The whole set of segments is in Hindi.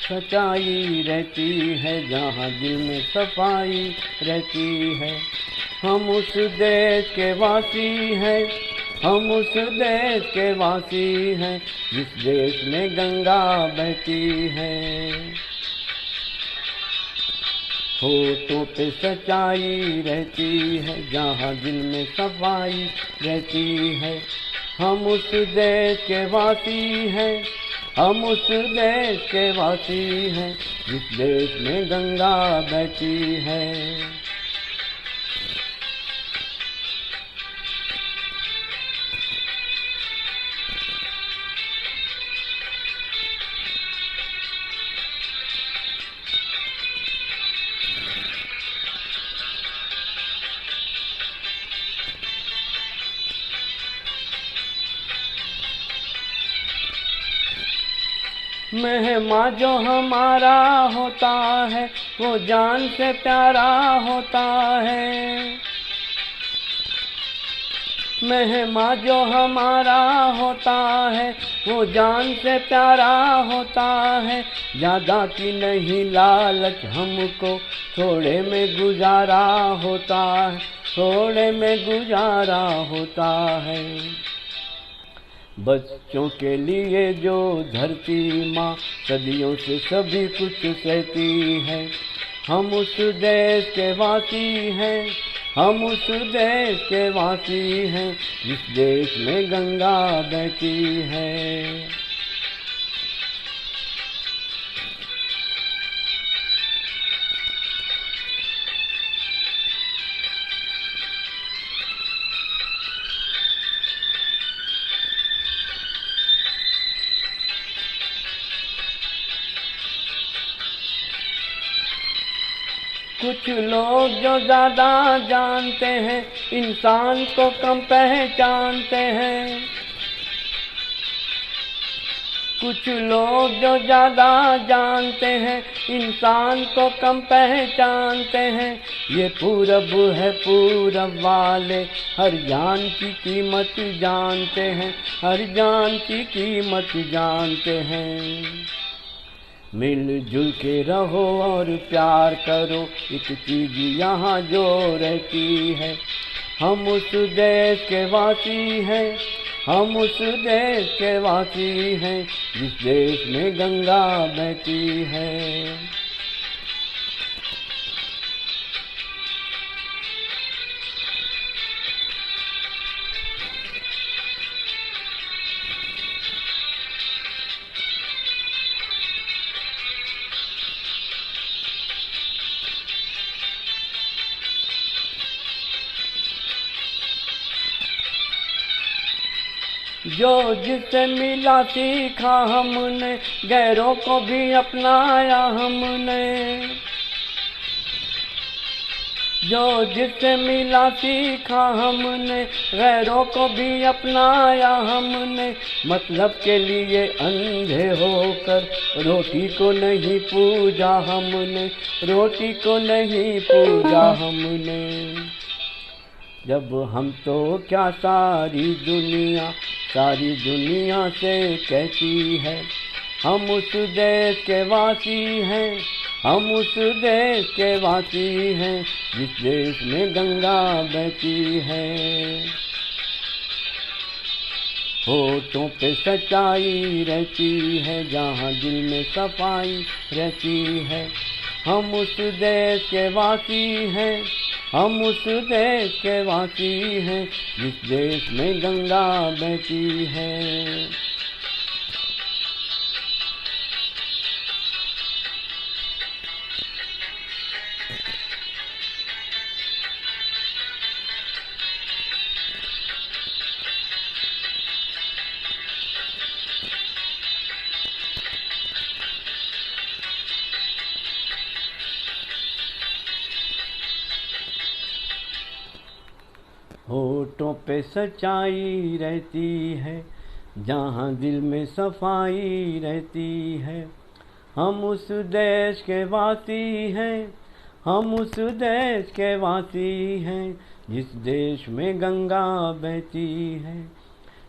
सच्चाई रहती है, जहाँ दिल में सफाई रहती है। हम उस देश के वासी हैं, हम उस देश के वासी हैं, जिस देश में गंगा बहती है। होठों पे सच्चाई रहती है, जहाँ दिल में सफाई रहती है। हम उस देश के वासी हैं, हम उस देश के वासी हैं, जिस देश में गंगा बहती है। मेहमान जो हमारा होता है, वो जान से प्यारा होता है। मेहमान जो हमारा होता है, वो जान से प्यारा होता है। ज़्यादा की नहीं लालच हमको, थोड़े में गुजारा होता है, थोड़े में गुजारा होता है। बच्चों के लिए जो धरती माँ सदियों से सभी कुछ सहती है। हम उस देश के वासी हैं, हम उस देश के वासी हैं, जिस देश में गंगा बहती है। कुछ लोग जो ज़्यादा जानते हैं, इंसान को कम पहचानते हैं। कुछ लोग जो ज़्यादा जानते हैं, इंसान को कम पहचानते हैं। ये पूरब है, पूरब वाले हर जान की कीमत जानते हैं, हर जान की कीमत जानते हैं। मिलजुल के रहो और प्यार करो, एक चीज यहाँ जो रहती है। हम उस देश के वासी हैं, हम उस देश के वासी हैं, जिस देश में गंगा बहती है। जो जिससे मिला सीखा हमने, गैरों को भी अपनाया हमने। जो जिससे मिला सीखा हमने, गैरों को भी अपनाया हमने। मतलब के लिए अंधे होकर रोटी को नहीं पूजा हमने, रोटी को नहीं पूजा हमने। जब हम तो क्या सारी दुनिया से कहती है। हम उस देश के वासी हैं, हम उस देश के वासी हैं, जिस देश में गंगा बहती है। होठों पे सच्चाई रहती है, जहाँ दिल में सफाई रहती है। हम उस देश के वासी हैं, हम उस देश के वासी हैं, जिस देश में गंगा बहती है। होठों पे सच्चाई रहती है, जहाँ दिल में सफाई रहती है। हम उस देश के वासी हैं, हम उस देश के वासी हैं, जिस देश में गंगा बहती है,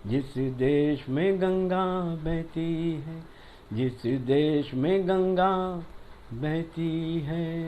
जिस देश में गंगा बहती है, जिस देश में गंगा बहती है।